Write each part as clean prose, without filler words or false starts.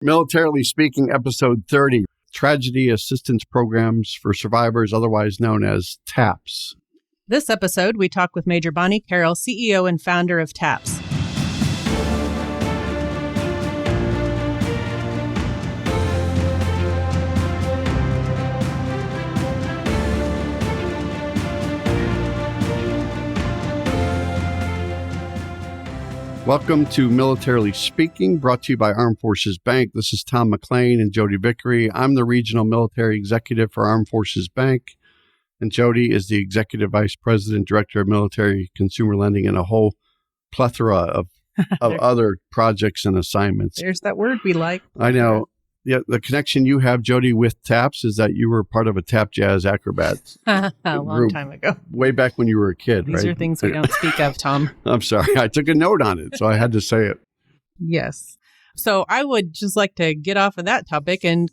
Militarily Speaking, Episode 30, Tragedy Assistance Programs for Survivors, otherwise known as TAPS. This episode, we talk with Major Bonnie Carroll, CEO and founder of TAPS. Welcome to Militarily Speaking, brought to you by Armed Forces Bank. This is Tom McLean and Jodi Vickery. I'm the Regional Military Executive for Armed Forces Bank, and Jodi is the Executive Vice President, Director of Military Consumer Lending, and a whole plethora of other projects and assignments. There's that word we like. I know. Yeah, the connection you have, Jodi, with TAPS is that you were part of a tap jazz acrobats a long time ago. Way back when you were a kid, right? These are things we don't speak of, Tom. I'm sorry. I took a note on it, so I had to say it. Yes. So I would just like to get off of that topic and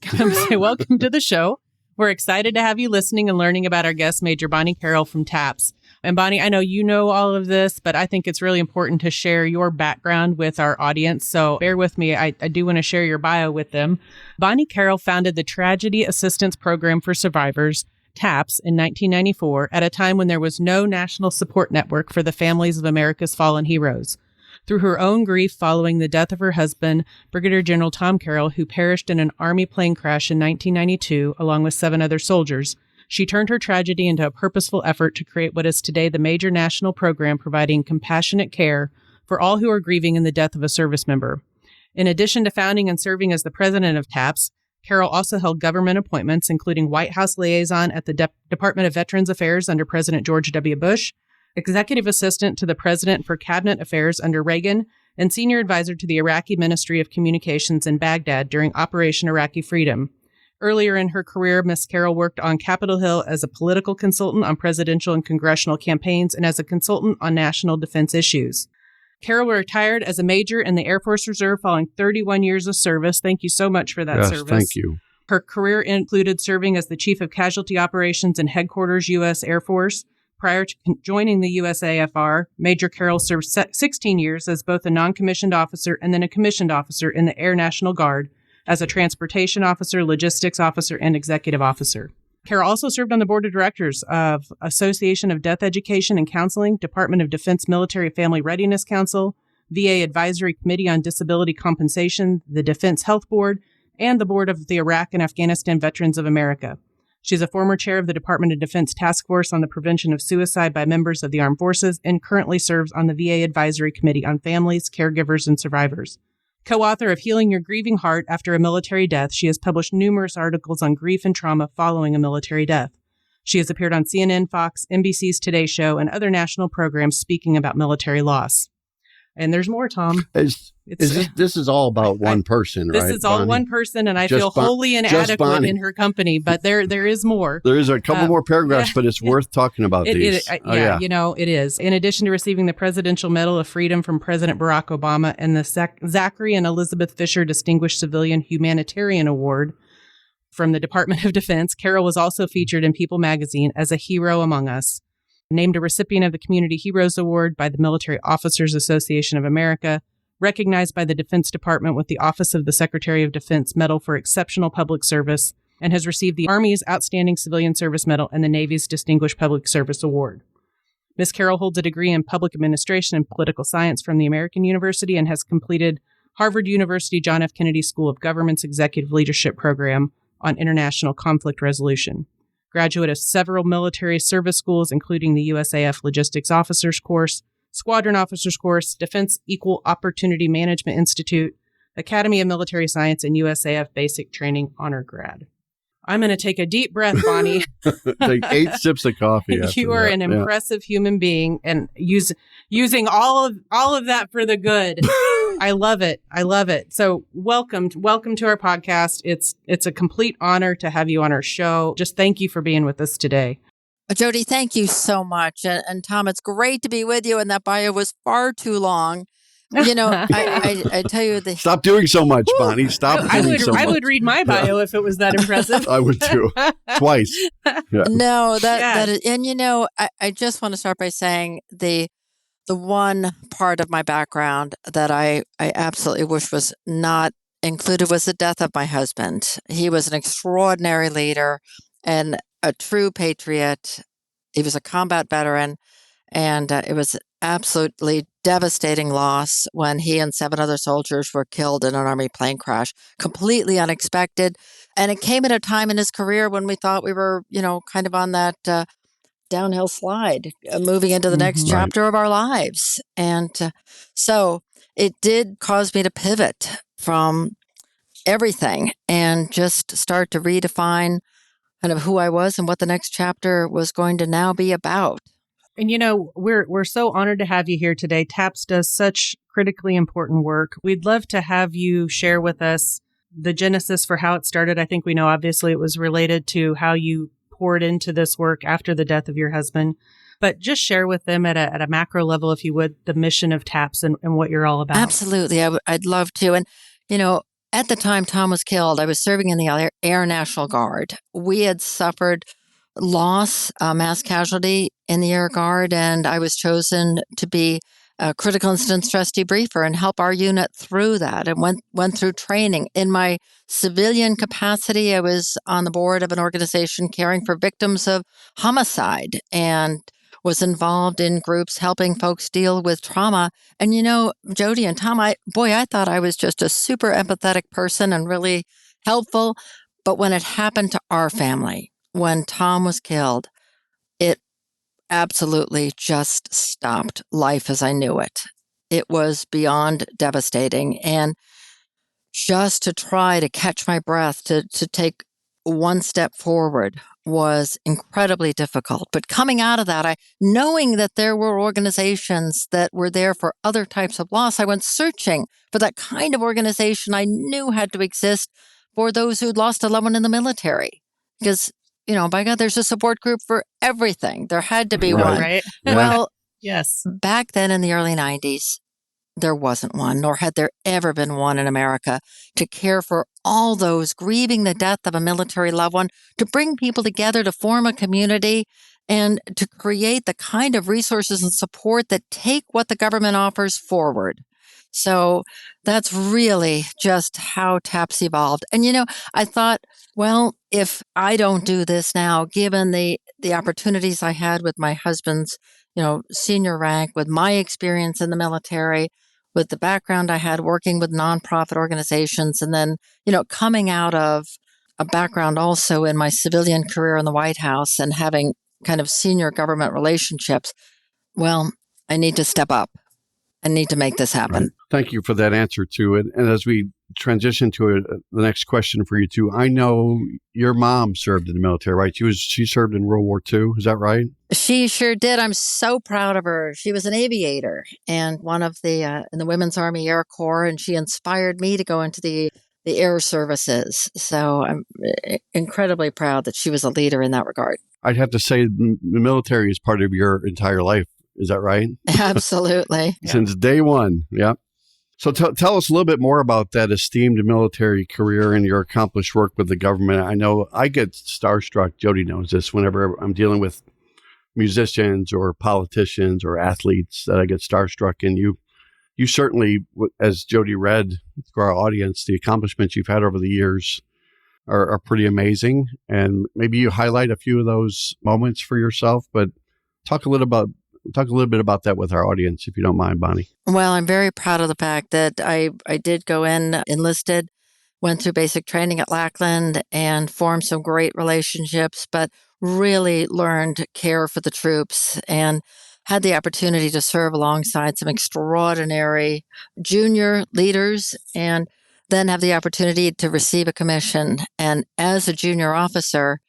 say welcome to the show. We're excited to have you listening and learning about our guest, Major Bonnie Carroll from TAPS. And Bonnie, I know you know all of this, but I think it's really important to share your background with our audience. So bear with me. I do want to share your bio with them. Bonnie Carroll founded the Tragedy Assistance Program for Survivors, TAPS, in 1994 at a time when there was no national support network for the families of America's fallen heroes. Through her own grief following the death of her husband, Brigadier General Tom Carroll, who perished in an Army plane crash in 1992, along with 7 other soldiers, she turned her tragedy into a purposeful effort to create what is today the major national program providing compassionate care for all who are grieving in the death of a service member. In addition to founding and serving as the president of TAPS, Carroll also held government appointments, including White House liaison at the Department of Veterans Affairs under President George W. Bush, executive assistant to the president for cabinet affairs under Reagan, and senior advisor to the Iraqi Ministry of Communications in Baghdad during Operation Iraqi Freedom. Earlier in her career, Ms. Carroll worked on Capitol Hill as a political consultant on presidential and congressional campaigns and as a consultant on national defense issues. Carroll retired as a major in the Air Force Reserve following 31 years of service. Thank you so much for that service. Thank you. Her career included serving as the Chief of Casualty Operations and Headquarters U.S. Air Force. Prior to joining the USAFR, Major Carroll served 16 years as both a non-commissioned officer and then a commissioned officer in the Air National Guard, as a transportation officer, logistics officer, and executive officer. Carroll also served on the board of directors of Association of Death Education and Counseling, Department of Defense Military Family Readiness Council, VA Advisory Committee on Disability Compensation, the Defense Health Board, and the board of the Iraq and Afghanistan Veterans of America. She's a former chair of the Department of Defense Task Force on the Prevention of Suicide by Members of the Armed Forces and currently serves on the VA Advisory Committee on Families, Caregivers, and Survivors. Co-author of Healing Your Grieving Heart After a Military Death, she has published numerous articles on grief and trauma following a military death. She has appeared on CNN, Fox, NBC's Today Show, and other national programs speaking about military loss. And there's more, Tom. This is all about one person, right? This is all Bonnie? One person, and I feel wholly inadequate in her company, but there is more. There is a couple more paragraphs, but it's worth talking about these. You know, it is. In addition to receiving the Presidential Medal of Freedom from President Barack Obama and the Zachary and Elizabeth Fisher Distinguished Civilian Humanitarian Award from the Department of Defense, Carroll was also featured in People magazine as a hero among us. Named a recipient of the Community Heroes Award by the Military Officers Association of America, recognized by the Defense Department with the Office of the Secretary of Defense Medal for Exceptional Public Service, and has received the Army's Outstanding Civilian Service Medal and the Navy's Distinguished Public Service Award. Ms. Carroll holds a degree in Public Administration and Political Science from the American University and has completed Harvard University John F. Kennedy School of Government's Executive Leadership Program on International Conflict Resolution. Graduate of several military service schools, including the USAF Logistics Officers Course, Squadron Officers Course, Defense Equal Opportunity Management Institute, Academy of Military Science, and USAF Basic Training Honor Grad. I'm going to take a deep breath, Bonnie. Take 8 sips of coffee. You are an impressive human being, and using all of that for the good. I love it. I love it. So welcome to our podcast. It's a complete honor to have you on our show. Just thank you for being with us today. Jodi, thank you so much. And Tom, it's great to be with you. And that bio was far too long. You know, I tell you, stop doing so much, Bonnie. Stop doing so much. I would read my bio if it was that impressive. I would too. Twice. Yeah. No, that is, and you know, I just want to start by saying the one part of my background that I absolutely wish was not included was the death of my husband. He was an extraordinary leader and a true patriot. He was a combat veteran, and it was absolutely devastating loss when he and 7 other soldiers were killed in an Army plane crash. Completely unexpected. And it came at a time in his career when we thought we were, kind of on that downhill slide, moving into the next Right. chapter of our lives. And so it did cause me to pivot from everything and just start to redefine kind of who I was and what the next chapter was going to now be about. And we're so honored to have you here today. TAPS does such critically important work. We'd love to have you share with us the genesis for how it started. I think we know obviously it was related to how you poured into this work after the death of your husband, but just share with them at a macro level, if you would, the mission of TAPS and what you're all about. Absolutely. I'd love to. And, at the time Tom was killed, I was serving in the Air National Guard. We had suffered loss, mass casualty in the Air Guard, and I was chosen to be a critical incident stress debriefer and help our unit through that, and went through training. In my civilian capacity, I was on the board of an organization caring for victims of homicide and was involved in groups helping folks deal with trauma. And Jodi and Tom, I thought I was just a super empathetic person and really helpful. But when it happened to our family, when Tom was killed, it absolutely just stopped life as I knew it. It was beyond devastating. And just to try to catch my breath, to take one step forward was incredibly difficult. But coming out of that, knowing that there were organizations that were there for other types of loss, I went searching for that kind of organization I knew had to exist for those who'd lost a loved one in the military. Because, by God, there's a support group for everything. There had to be one. Right? Yeah. Well, Yes. back then in the early 90s, there wasn't one, nor had there ever been one in America to care for all those grieving the death of a military loved one, to bring people together to form a community and to create the kind of resources and support that take what the government offers forward. So that's really just how TAPS evolved. And, I thought, well, if I don't do this now, given the opportunities I had with my husband's, senior rank, with my experience in the military, with the background I had working with nonprofit organizations, and then, coming out of a background also in my civilian career in the White House and having kind of senior government relationships, well, I need to step up. I need to make this happen. Right. Thank you for that answer too. And as we transition to the next question for you too, I know your mom served in the military, right? She served in World War II. Is that right? She sure did. I'm so proud of her. She was an aviator and one of the in the Women's Army Air Corps, and she inspired me to go into the air services. So I'm incredibly proud that she was a leader in that regard. I'd have to say the military is part of your entire life. Is that right? Absolutely. Since day one. Yeah. So tell us a little bit more about that esteemed military career and your accomplished work with the government. I know I get starstruck. Jodi knows this whenever I'm dealing with musicians or politicians or athletes, that I get starstruck. And you certainly, as Jodi read for our audience, the accomplishments you've had over the years are pretty amazing. And maybe you highlight a few of those moments for yourself, but talk a little bit about that with our audience, if you don't mind, Bonnie. Well, I'm very proud of the fact that I did go in, enlisted, went through basic training at Lackland and formed some great relationships, but really learned care for the troops and had the opportunity to serve alongside some extraordinary junior leaders, and then have the opportunity to receive a commission. And as a junior officer,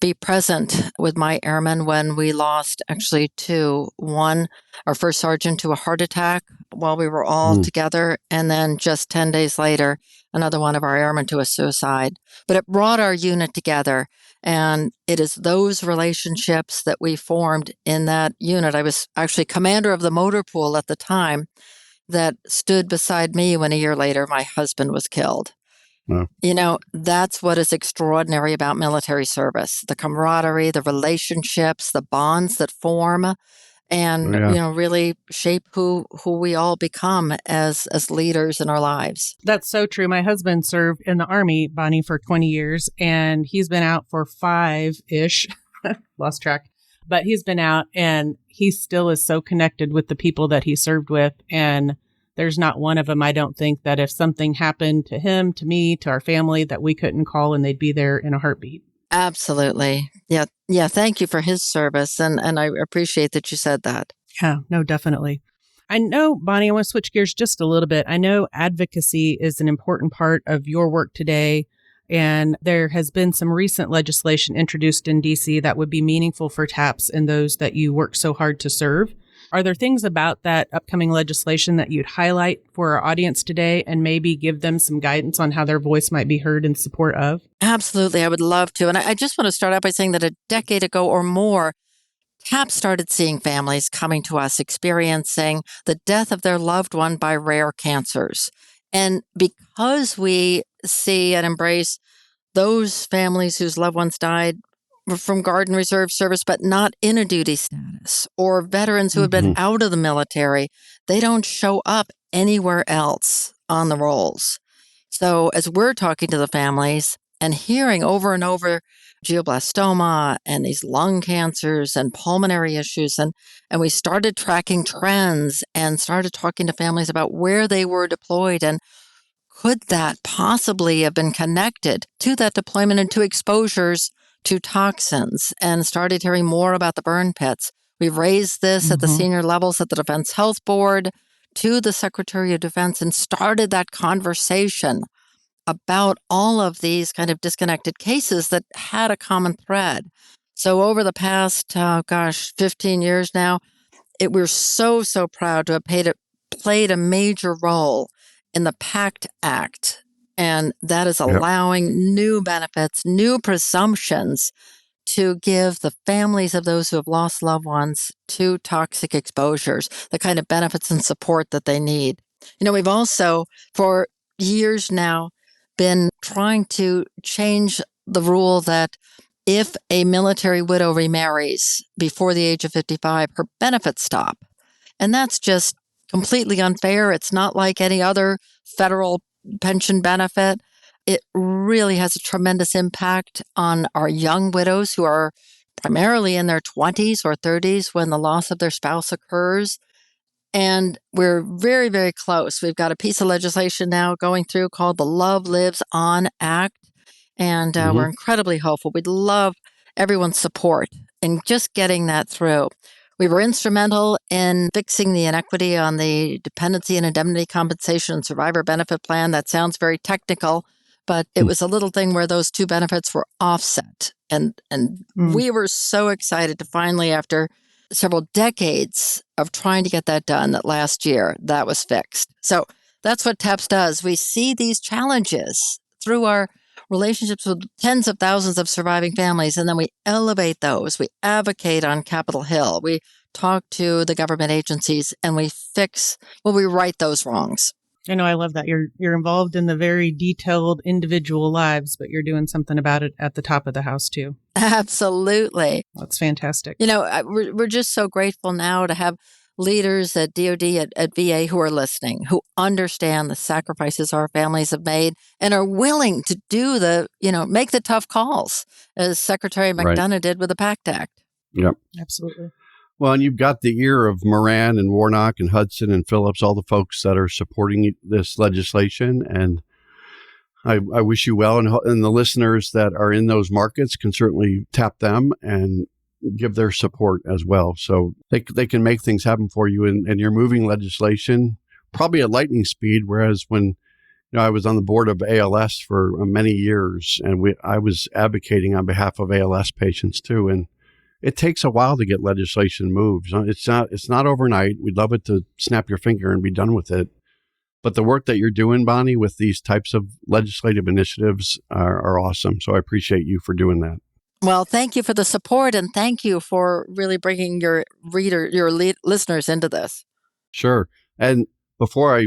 be present with my airmen when we lost actually two. One, our first sergeant, to a heart attack while we were all together. And then just 10 days later, another one of our airmen to a suicide. But it brought our unit together. And it is those relationships that we formed in that unit. I was actually commander of the motor pool at the time that stood beside me when a year later my husband was killed. Wow. That's what is extraordinary about military service, the camaraderie, the relationships, the bonds that form. and really shape who we all become as leaders in our lives. That's so true. My husband served in the Army, Bonnie, for 20 years, and he's been out for 5-ish. Lost track. But he's been out, and he still is so connected with the people that he served with. And there's not one of them, I don't think, that if something happened to him, to me, to our family, that we couldn't call and they'd be there in a heartbeat. Absolutely. Yeah. Yeah. Thank you for his service. And I appreciate that you said that. Yeah, no, definitely. I know, Bonnie, I want to switch gears just a little bit. I know advocacy is an important part of your work today. And there has been some recent legislation introduced in DC that would be meaningful for TAPS and those that you work so hard to serve. Are there things about that upcoming legislation that you'd highlight for our audience today and maybe give them some guidance on how their voice might be heard in support of? Absolutely. I would love to. And I just want to start out by saying that a decade ago or more, TAPS started seeing families coming to us experiencing the death of their loved one by rare cancers. And because we see and embrace those families whose loved ones died from Guard and Reserve service, but not in a duty status, or veterans who have been out of the military, they don't show up anywhere else on the rolls. So as we're talking to the families and hearing over and over glioblastoma and these lung cancers and pulmonary issues, and we started tracking trends and started talking to families about where they were deployed and could that possibly have been connected to that deployment and to exposures to toxins, and started hearing more about the burn pits. We raised this at the senior levels at the Defense Health Board to the Secretary of Defense and started that conversation about all of these kind of disconnected cases that had a common thread. So over the past, 15 years now, we're so proud to have played a major role in the PACT Act. And that is allowing new benefits, new presumptions to give the families of those who have lost loved ones to toxic exposures the kind of benefits and support that they need. We've also, for years now, been trying to change the rule that if a military widow remarries before the age of 55, her benefits stop. And that's just completely unfair. It's not like any other federal pension benefit. It really has a tremendous impact on our young widows who are primarily in their 20s or 30s when the loss of their spouse occurs. And we're very, very close. We've got a piece of legislation now going through called the Love Lives On Act. And we're incredibly hopeful. We'd love everyone's support in just getting that through. We were instrumental in fixing the inequity on the dependency and indemnity compensation and survivor benefit plan. That sounds very technical, but it was a little thing where those two benefits were offset. And we were so excited to finally, after several decades of trying to get that done, that last year that was fixed. So that's what TAPS does. We see these challenges through our relationships with tens of thousands of surviving families, and then we elevate those. We advocate on Capitol Hill. We talk to the government agencies, and we right those wrongs. I know, I love that. You're involved in the very detailed individual lives, but you're doing something about it at the top of the house too. Absolutely. That's fantastic. We're just so grateful now to have leaders at DOD, at VA who are listening, who understand the sacrifices our families have made and are willing to do make the tough calls, as Secretary McDonough did with the PACT Act. Yep. Absolutely. Well, and you've got the ear of Moran and Warnock and Hudson and Phillips, all the folks that are supporting this legislation. And I wish you well. And the listeners that are in those markets can certainly tap them and give their support as well. So they can make things happen for you. And you're moving legislation probably at lightning speed. Whereas when I was on the board of ALS for many years, and I was advocating on behalf of ALS patients too. And it takes a while to get legislation moved. It's not overnight. We'd love it to snap your finger and be done with it. But the work that you're doing, Bonnie, with these types of legislative initiatives are awesome. So I appreciate you for doing that. Well, thank you for the support, and thank you for really bringing your listeners into this. Sure. And before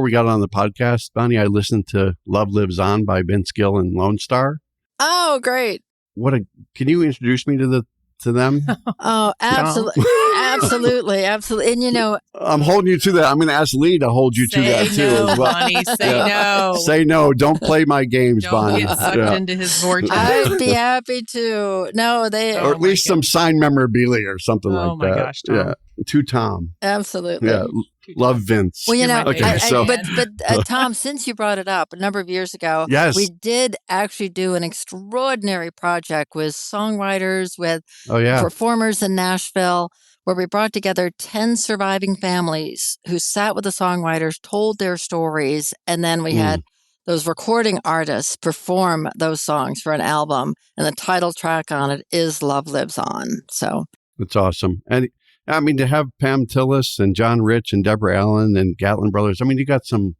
we got on the podcast, Bonnie, I listened to Love Lives On by Vince Gill and Lone Star. Oh, great. Can you introduce me to them? Oh, absolutely. Absolutely. And I'm holding you to that. I'm going to ask Lee to hold you to that too as well. Bonnie, say no. Say no. Don't play my games, Don't Bonnie. get sucked into his vortex. I'd be happy to. No, they. Or at least some signed memorabilia or something like that. Oh my gosh, Tom. Yeah. To Tom. Absolutely. Yeah. Love Vince. Well, Okay, Tom, since you brought it up a number of years ago, Yes. we did actually do an extraordinary project with songwriters, with performers in Nashville, where we brought together 10 surviving families who sat with the songwriters, told their stories, and then we had those recording artists perform those songs for an album, and the title track on it is Love Lives On. So it's awesome. And I mean, to have Pam Tillis and John Rich and Deborah Allen and Gatlin Brothers, I mean, you got some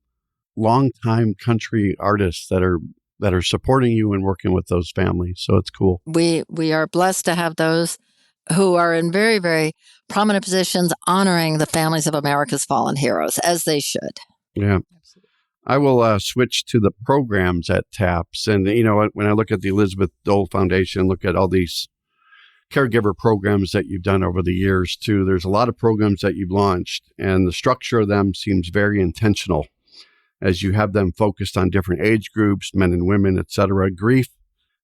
longtime country artists that are supporting you and working with those families. So it's cool. We are blessed to have those who are in very, very prominent positions honoring the families of America's fallen heroes, as they should. Yeah. I will switch to the programs at TAPS. And, when I look at the Elizabeth Dole Foundation, look at all these caregiver programs that you've done over the years, too, there's a lot of programs that you've launched, and the structure of them seems very intentional as you have them focused on different age groups, men and women, etc. Grief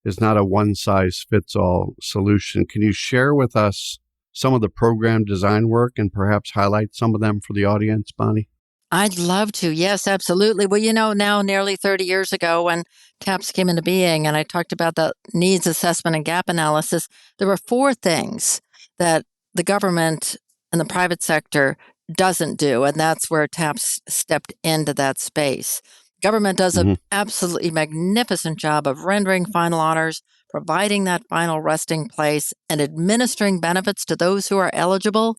is not a one-size-fits-all solution. Can you share with us some of the program design work and perhaps highlight some of them for the audience, Bonnie? I'd love to. Yes, absolutely. Well, now nearly 30 years ago when TAPS came into being and I talked about the needs assessment and gap analysis, there were 4 things that the government and the private sector doesn't do, and that's where TAPS stepped into that space. Government does an absolutely magnificent job of rendering final honors, providing that final resting place, and administering benefits to those who are eligible.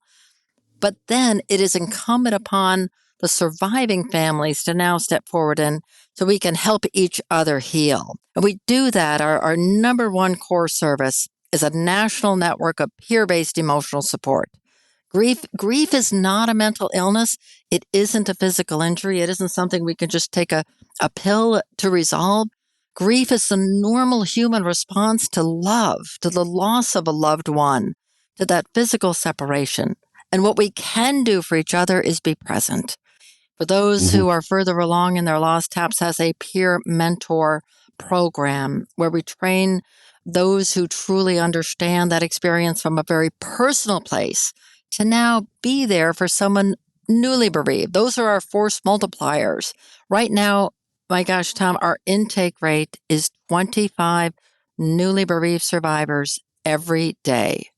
But then it is incumbent upon the surviving families to now step forward and so we can help each other heal. And we do that. Our number one core service is a national network of peer-based emotional support. Grief is not a mental illness. It isn't a physical injury. It isn't something we can just take a pill to resolve. Grief is the normal human response to love, to the loss of a loved one, to that physical separation. And what we can do for each other is be present. For those who are further along in their loss, TAPS has a peer mentor program where we train those who truly understand that experience from a very personal place to now be there for someone newly bereaved. Those are our force multipliers. Right now, my gosh, Tom, our intake rate is 25 newly bereaved survivors every day.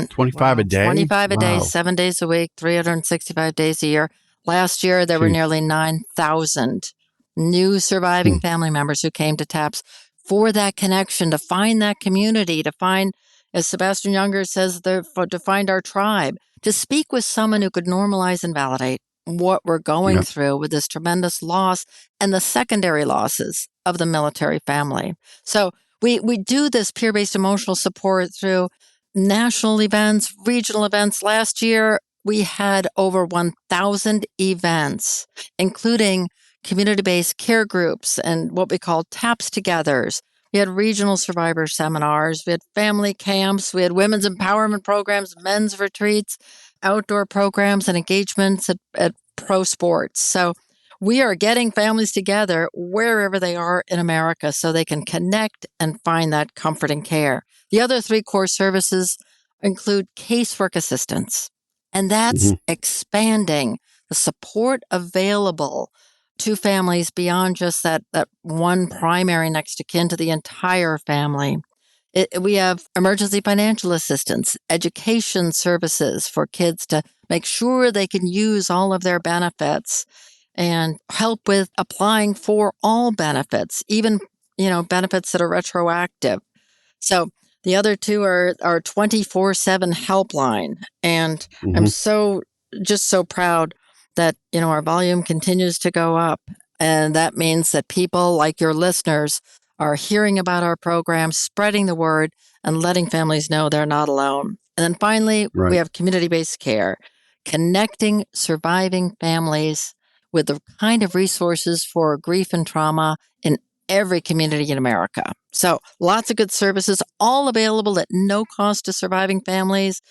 25 a day? 25 a day, 7 days a week, 365 days a year. Last year, there were nearly 9,000 new surviving family members who came to TAPS for that connection, to find that community, to find, as Sebastian Younger says, to find our tribe, to speak with someone who could normalize and validate what we're going through with this tremendous loss and the secondary losses of the military family. So we do this peer-based emotional support through national events, regional events. Last year, we had over 1,000 events, including community-based care groups and what we call TAPS Togethers. We had regional survivor seminars. We had family camps. We had women's empowerment programs, men's retreats, outdoor programs, and engagements at pro sports. So we are getting families together wherever they are in America so they can connect and find that comfort and care. The other 3 core services include casework assistance, and that's expanding the support available to families beyond just that one primary next of kin to the entire family. We have emergency financial assistance, education services for kids to make sure they can use all of their benefits, and help with applying for all benefits, even, benefits that are retroactive. So the other 2 are our 24/7 helpline. And I'm just so proud that, our volume continues to go up. And that means that people like your listeners are hearing about our program, spreading the word, and letting families know they're not alone. And then finally, we have community-based care, connecting surviving families with the kind of resources for grief and trauma in every community in America. So lots of good services, all available at no cost to surviving families.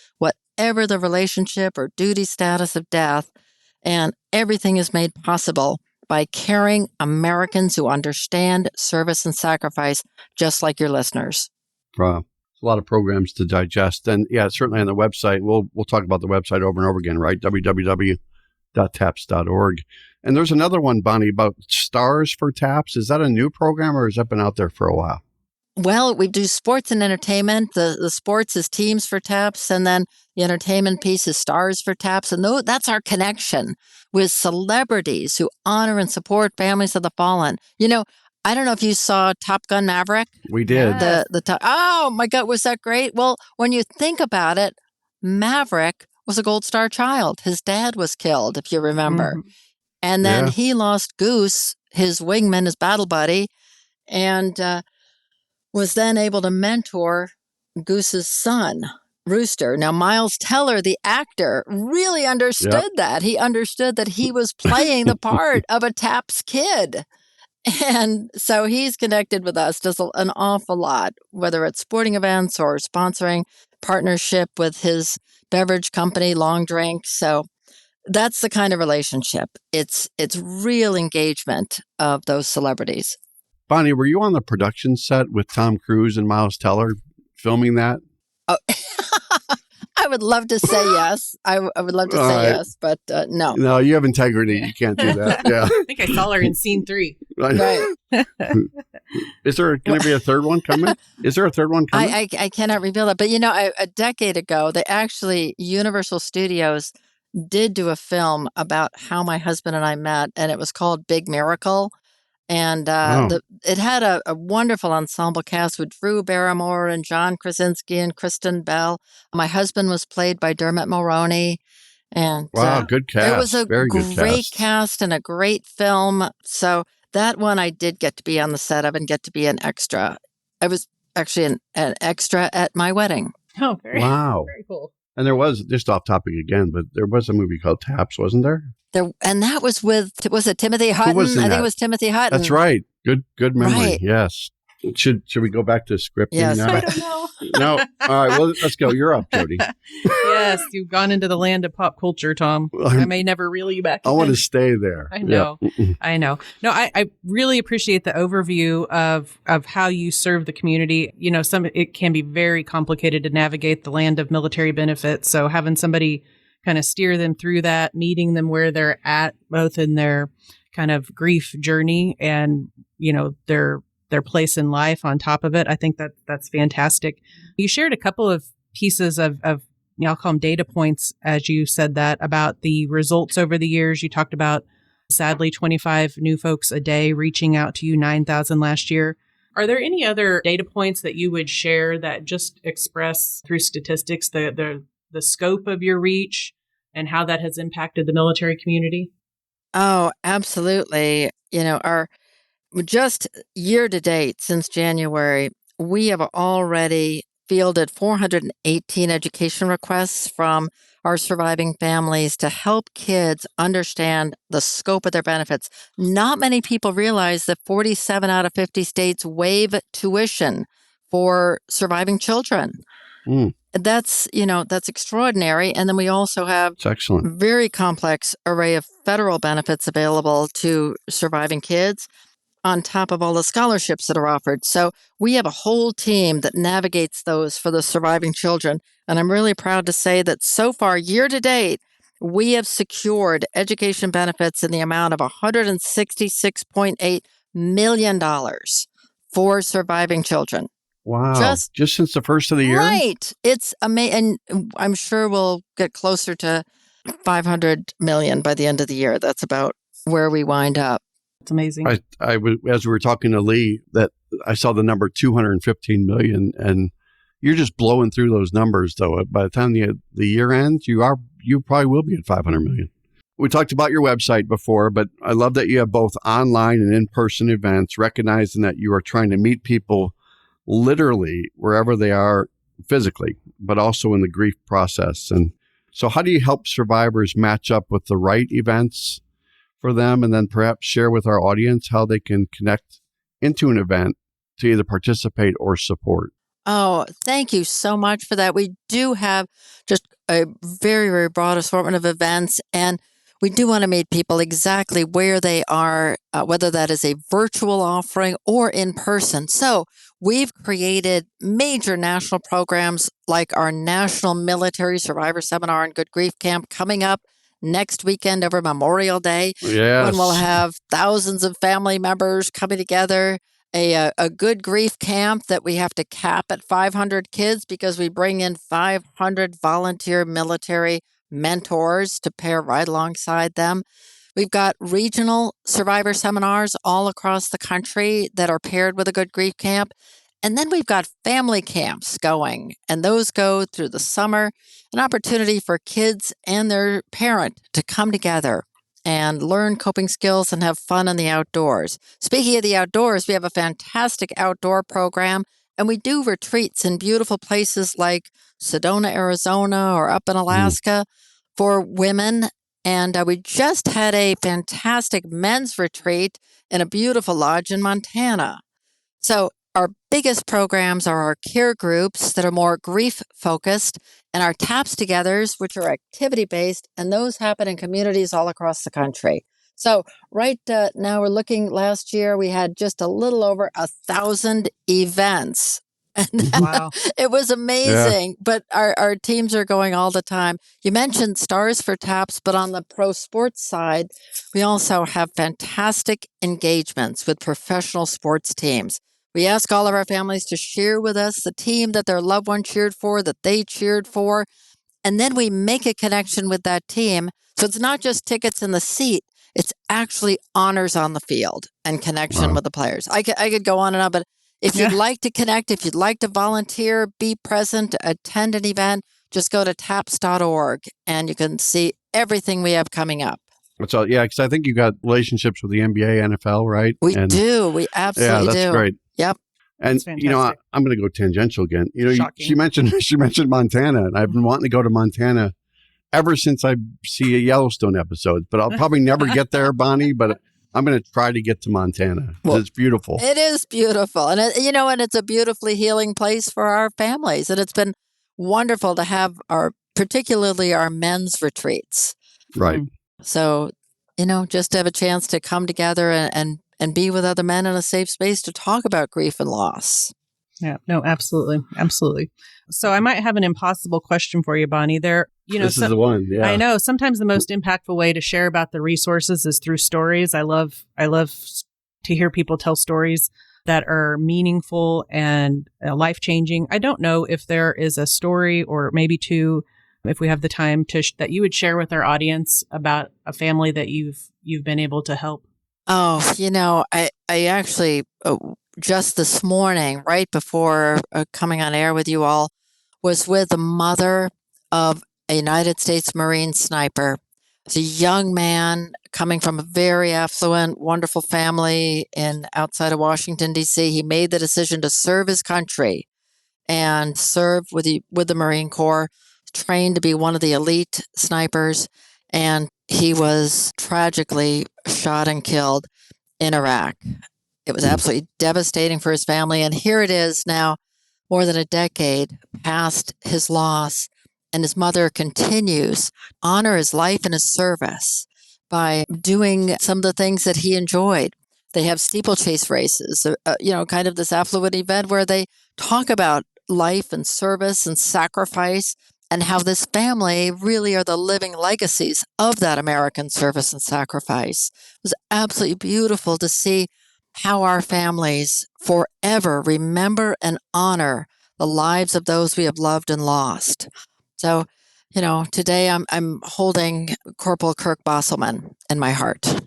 whatever the relationship or duty status of death. And everything is made possible by caring Americans who understand service and sacrifice, just like your listeners. Wow. A lot of programs to digest. And yeah, certainly on the website, we'll talk about the website over and over again, right? www.taps.org. And there's another one, Bonnie, about Stars for Taps. Is that a new program or has that been out there for a while? Well, we do sports and entertainment. The sports is Teams for Taps, and then the entertainment piece is Stars for Taps. And that's our connection with celebrities who honor and support families of the fallen. I don't know if you saw Top Gun Maverick. We did. Oh my God, was that great? Well, when you think about it, Maverick was a Gold Star child. His dad was killed, if you remember. Mm-hmm. And then he lost Goose, his wingman, his battle buddy, and was then able to mentor Goose's son, Rooster. Now, Miles Teller, the actor, really understood that. He understood that he was playing the part of a TAPS kid. And so he's connected with us, does an awful lot, whether it's sporting events or sponsoring partnership with his beverage company, Long Drink. So that's the kind of relationship. It's real engagement of those celebrities. Bonnie, were you on the production set with Tom Cruise and Miles Teller filming that? Oh, I would love to say yes. I would love to say yes, but no. No, you have integrity. You can't do that. Yeah. I think I saw her in scene 3. Right. Is there going to be a third one coming? Is there a third one coming? I cannot reveal that. But, a decade ago, Universal Studios did do a film about how my husband and I met, and it was called Big Miracle. And it had a wonderful ensemble cast with Drew Barrymore and John Krasinski and Kristen Bell. My husband was played by Dermot Mulroney. And wow, good cast. It was a great cast and a great film. So that one I did get to be on the set of and get to be an extra. I was actually an extra at my wedding. Oh, very cool. And there was, just off topic again, but there was a movie called Taps, wasn't there? And that was was it Timothy Hutton? I think it was Timothy Hutton. That's right. Good memory. Right. Yes. Should we go back to scripting yes. I now? don't know. No. All right. Well, let's go. You're up, Jodi. Yes, you've gone into the land of pop culture, Tom. I may never reel you back. I want to stay there. I know. Yeah. I know. No, I really appreciate the overview of how you serve the community. It can be very complicated to navigate the land of military benefits. So having somebody kind of steer them through that, meeting them where they're at, both in their kind of grief journey and, their place in life on top of it. I think that's fantastic. You shared a couple of pieces of I'll call them data points, as you said that, about the results over the years. You talked about, sadly, 25 new folks a day reaching out to you, 9,000 last year. Are there any other data points that you would share that just express through statistics the scope of your reach and how that has impacted the military community? Oh, absolutely. Just year to date, since January, we have already fielded 418 education requests from our surviving families to help kids understand the scope of their benefits. Not many people realize that 47 out of 50 states waive tuition for surviving children. That's extraordinary. And then we also have it's excellent. A very complex array of federal benefits available to surviving kids, on top of all the scholarships that are offered. So we have a whole team that navigates those for the surviving children. And I'm really proud to say that so far, year to date, we have secured education benefits in the amount of $166.8 million for surviving children. Wow. Just since the first of the year? Right. It's amazing. And I'm sure we'll get closer to 500 million by the end of the year. That's about where we wind up. It's amazing. As we were talking to Lee, that I saw the number 215 million, and you're just blowing through those numbers. Though by the time the year ends, you probably will be at 500 million. We talked about your website before, but I love that you have both online and in-person events, recognizing that you are trying to meet people literally wherever they are physically, but also in the grief process. And so, how do you help survivors match up with the right events for them, and then perhaps share with our audience how they can connect into an event to either participate or support? Oh, thank you so much for that. We do have just a very, very broad assortment of events. And we do want to meet people exactly where they are, whether that is a virtual offering or in person. So we've created major national programs like our National Military Survivor Seminar and Good Grief Camp coming up next weekend over Memorial Day, when we'll Yes. have thousands of family members coming together. A good grief camp that we have to cap at 500 kids because we bring in 500 volunteer military mentors to pair right alongside them. We've got regional survivor seminars all across the country that are paired with a good grief camp. And then we've got family camps going, and those go through the summer, an opportunity for kids and their parent to come together and learn coping skills and have fun in the outdoors. Speaking of the outdoors, we have a fantastic outdoor program, and we do retreats in beautiful places like Sedona, Arizona, or up in Alaska for women. And we just had a fantastic men's retreat in a beautiful lodge in Montana. So our biggest programs are our care groups that are more grief focused, and our TAPS togethers, which are activity based, and those happen in communities all across the country. So right now we're looking, last year we had just a little over 1,000 events. And Wow. it was amazing, but our teams are going all the time. You mentioned Stars for TAPS, but on the pro sports side, we also have fantastic engagements with professional sports teams. We ask all of our families to share with us the team that their loved one cheered for, that they cheered for, and then we make a connection with that team. So it's not just tickets in the seat, it's actually honors on the field and connection with the players. I could go on and on, but if you'd like to connect, if you'd like to volunteer, be present, attend an event, just go to taps.org and you can see everything we have coming up. So, yeah, because I think you got relationships with the NBA, NFL, right? We do. We absolutely do. Yeah, that's great. Yep. And, I'm going to go tangential again. She mentioned Montana, and I've been wanting to go to Montana ever since I see a Yellowstone episode. But I'll probably never get there, Bonnie, but I'm going to try to get to Montana. Well, it's beautiful. It is beautiful. And, and it's a beautifully healing place for our families. And it's been wonderful to have particularly our men's retreats. Right. So, just to have a chance to come together and be with other men in a safe space to talk about grief and loss. Yeah, no, absolutely. Absolutely. So I might have an impossible question for you, Bonnie. This is the one. Yeah. I know. Sometimes the most impactful way to share about the resources is through stories. I love to hear people tell stories that are meaningful and life-changing. I don't know if there is a story or maybe two, if we have the time that you would share with our audience about a family that you've been able to help. Oh, I actually just this morning, right before coming on air with you all, was with the mother of a United States Marine sniper. It's a young man coming from a very affluent, wonderful family outside of Washington, D.C. He made the decision to serve his country and serve with the Marine Corps, trained to be one of the elite snipers, and he was tragically shot and killed in Iraq. It was absolutely devastating for his family. And here it is now, more than a decade past his loss, and his mother continues to honor his life and his service by doing some of the things that he enjoyed. They have steeplechase races, kind of this affluent event where they talk about life and service and sacrifice, and how this family really are the living legacies of that American service and sacrifice. It was absolutely beautiful to see how our families forever remember and honor the lives of those we have loved and lost. So, today I'm holding Corporal Kirk Bosselman in my heart.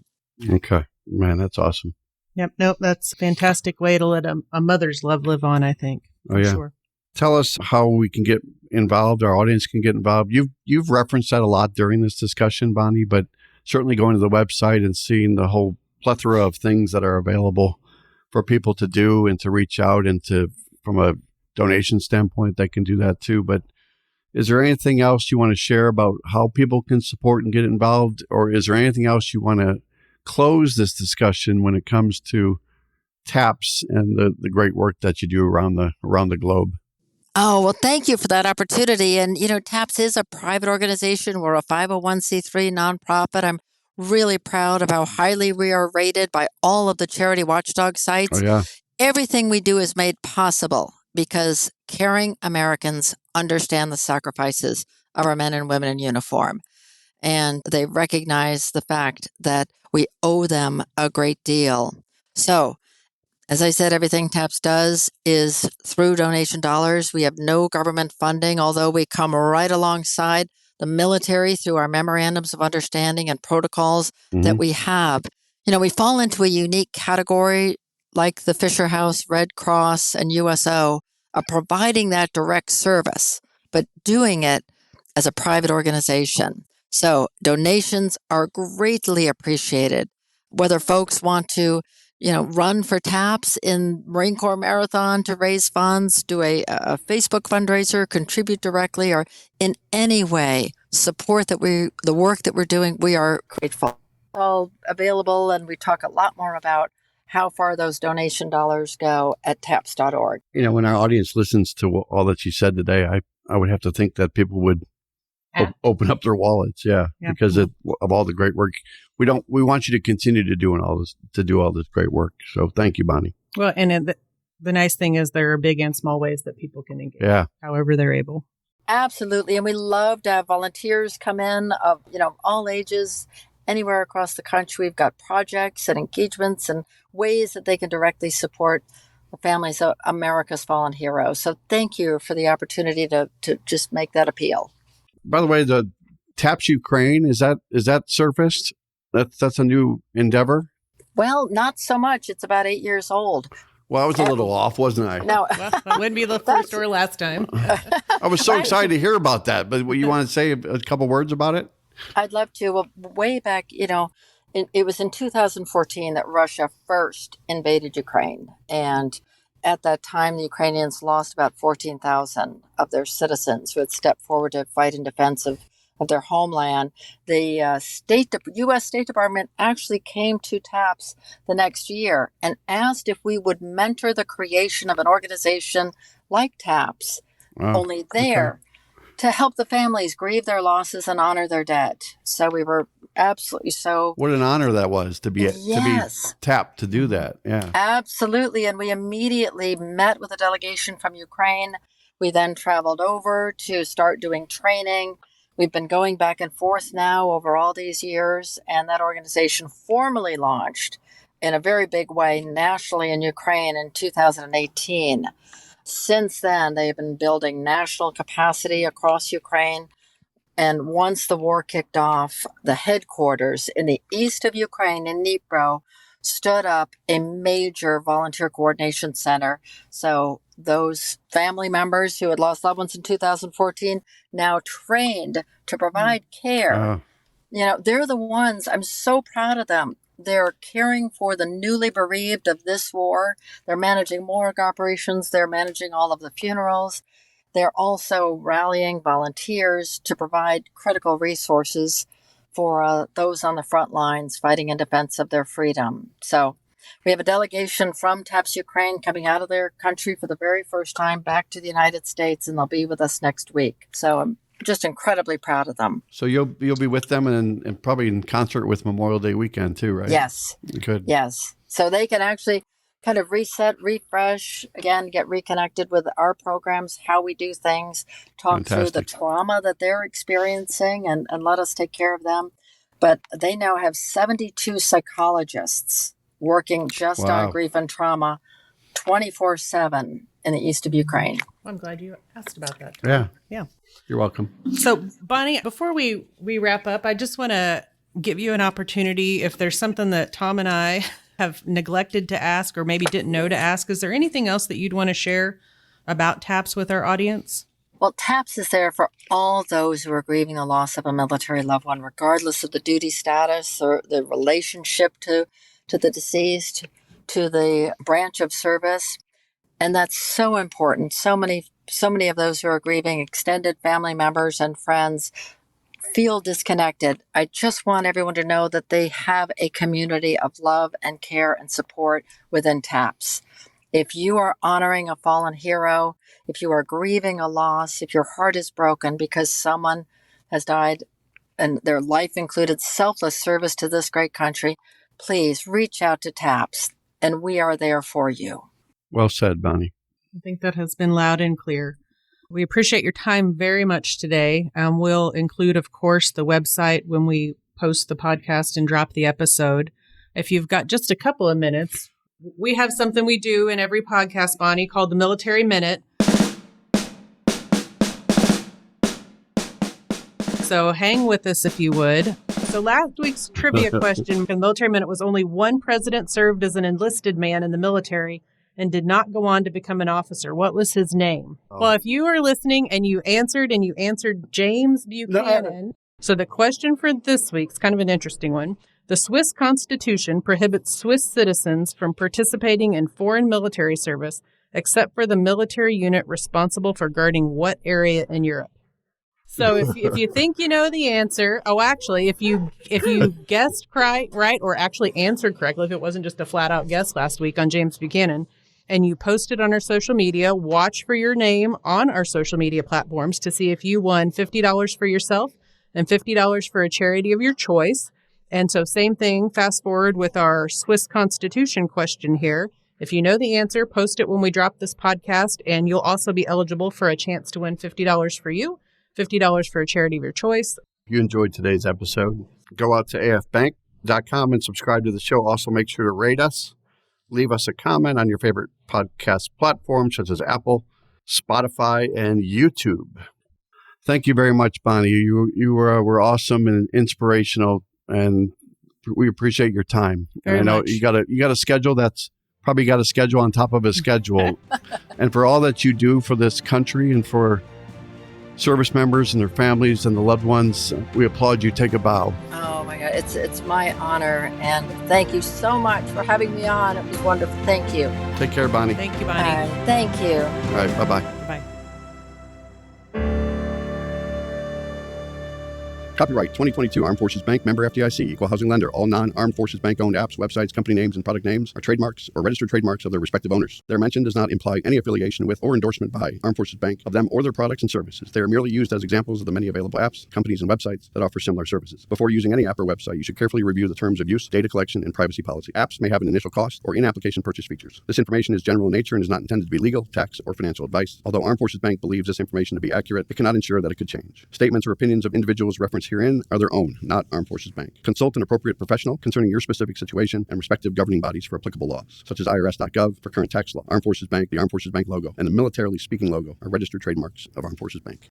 Okay. Man, that's awesome. Yep. Nope. That's a fantastic way to let a mother's love live on, I think. Oh, yeah. Sure. Tell us how we can get involved, our audience can get involved. You've referenced that a lot during this discussion, Bonnie, but certainly going to the website and seeing the whole plethora of things that are available for people to do and to reach out, and from a donation standpoint, they can do that too. But is there anything else you want to share about how people can support and get involved? Or is there anything else you want to close this discussion when it comes to TAPS and the great work that you do around the globe? Oh, well, thank you for that opportunity. And, TAPS is a private organization. We're a 501c3 nonprofit. I'm really proud of how highly we are rated by all of the charity watchdog Oh, sites. yeah. Everything we do is made possible because caring Americans understand the sacrifices of our men and women in uniform. And they recognize the fact that we owe them a great deal. So, as I said, everything TAPS does is through donation dollars. We have no government funding, although we come right alongside the military through our memorandums of understanding and protocols that we have. We fall into a unique category like the Fisher House, Red Cross, and USO of providing that direct service, but doing it as a private organization. So donations are greatly appreciated. Whether folks want to run for TAPS in Marine Corps Marathon to raise funds, do a Facebook fundraiser, contribute directly, or in any way support the work that we're doing, we are grateful. All available, and we talk a lot more about how far those donation dollars go at taps.org. When our audience listens to all that you said today, I would have to think that people would open up their wallets, because of all the great work. We want you to continue to do all this great work. So thank you, Bonnie. Well, and the nice thing is there are big and small ways that people can engage, however they're able. Absolutely, and we love to have volunteers come in of all ages, anywhere across the country. We've got projects and engagements and ways that they can directly support the families of America's fallen heroes. So thank you for the opportunity to just make that appeal. By the way, the TAPS Ukraine, is that surfaced? That's a new endeavor? Well, not so much. It's about 8 years old. Well, I was a little off, wasn't I? No, well, that wouldn't be the first or last time. I was so excited to hear about that. But you want to say a couple words about it? I'd love to. Well, way back, it was in 2014 that Russia first invaded Ukraine. And at that time, the Ukrainians lost about 14,000 of their citizens who had stepped forward to fight in defense of their homeland. The U.S. State Department actually came to TAPS the next year and asked if we would mentor the creation of an organization like TAPS, only there to help the families grieve their losses and honor their dead. So we were absolutely so... What an honor that was to be tapped to do that. Yeah, absolutely. And we immediately met with a delegation from Ukraine. We then traveled over to start doing training. We've been going back and forth now over all these years, and that organization formally launched in a very big way nationally in Ukraine in 2018. Since then, they've been building national capacity across Ukraine. And once the war kicked off, the headquarters in the east of Ukraine, in Dnipro, stood up a major volunteer coordination center. So those family members who had lost loved ones in 2014 now trained to provide care. They're the ones, I'm so proud of them. They're caring for the newly bereaved of this war. They're managing morgue operations. They're managing all of the funerals. They're also rallying volunteers to provide critical resources for those on the front lines fighting in defense of their freedom. So we have a delegation from TAPS Ukraine coming out of their country for the very first time back to the United States, and they'll be with us next week. So I'm just incredibly proud of them. So you'll be with them and probably in concert with Memorial Day weekend too, right? Yes. Good. Yes. So they can actually kind of reset, refresh, again, get reconnected with our programs, how we do things, talk through the trauma that they're experiencing and let us take care of them. But they now have 72 psychologists working just on grief and trauma 24/7 in the east of Ukraine. I'm glad you asked about that. Yeah. You're welcome. So, Bonnie, before we wrap up, I just want to give you an opportunity. If there's something that Tom and I have neglected to ask or maybe didn't know to ask, is there anything else that you'd want to share about TAPS with our audience? Well, TAPS is there for all those who are grieving the loss of a military loved one, regardless of the duty status or the relationship to the deceased, to the branch of service. And that's so important. So many of those who are grieving, extended family members and friends, feel disconnected. I just want everyone to know that they have a community of love and care and support within TAPS. If you are honoring a fallen hero, if you are grieving a loss, if your heart is broken because someone has died and their life included selfless service to this great country, please reach out to TAPS, and we are there for you. Well said, Bonnie. I think that has been loud and clear. We appreciate your time very much today. We'll include, of course, the website when we post the podcast and drop the episode. If you've got just a couple of minutes, we have something we do in every podcast, Bonnie, called the Military Minute. So hang with us if you would. So last week's trivia question in the Military Minute was only one president served as an enlisted man in the military and did not go on to become an officer. What was his name? Oh. Well, if you are listening and you answered James Buchanan. So the question for this week's kind of an interesting one. The Swiss Constitution prohibits Swiss citizens from participating in foreign military service except for the military unit responsible for guarding what area in Europe? So if you think you know the answer, if you guessed right or actually answered correctly, if it wasn't just a flat out guess last week on James Buchanan, and you posted on our social media, watch for your name on our social media platforms to see if you won $50 for yourself and $50 for a charity of your choice. And so same thing, fast forward with our Swiss Constitution question here. If you know the answer, post it when we drop this podcast, and you'll also be eligible for a chance to win $50 for you, $50 for a charity of your choice. If you enjoyed today's episode, go out to afbank.com and subscribe to the show. Also, make sure to rate us. Leave us a comment on your favorite podcast platforms such as Apple, Spotify, and YouTube. Thank you very much, Bonnie. You were awesome and inspirational, and we appreciate your time. Very and I know much. you got a schedule that's probably got a schedule on top of a schedule. And for all that you do for this country and for service members and their families and the loved ones, we applaud you. Take a bow. Oh my God, it's my honor, and thank you so much for having me on. It was wonderful. Thank you. Take care, Bonnie. Thank you, Bonnie. Thank you. All right, bye-bye. Bye. Copyright 2022 Armed Forces Bank, member FDIC, equal housing lender. All non-Armed Forces Bank owned apps, websites, company names, and product names are trademarks or registered trademarks of their respective owners. Their mention does not imply any affiliation with or endorsement by Armed Forces Bank of them or their products and services. They are merely used as examples of the many available apps, companies, and websites that offer similar services. Before using any app or website, you should carefully review the terms of use, data collection, and privacy policy. Apps may have an initial cost or in-application purchase features. This information is general in nature and is not intended to be legal, tax, or financial advice. Although Armed Forces Bank believes this information to be accurate, it cannot ensure that it could change. Statements or opinions of individuals referenced herein are their own, not Armed Forces Bank. Consult an appropriate professional concerning your specific situation and respective governing bodies for applicable laws, such as IRS.gov for current tax law. Armed Forces Bank, the Armed Forces Bank logo, and the Militarily Speaking logo are registered trademarks of Armed Forces Bank.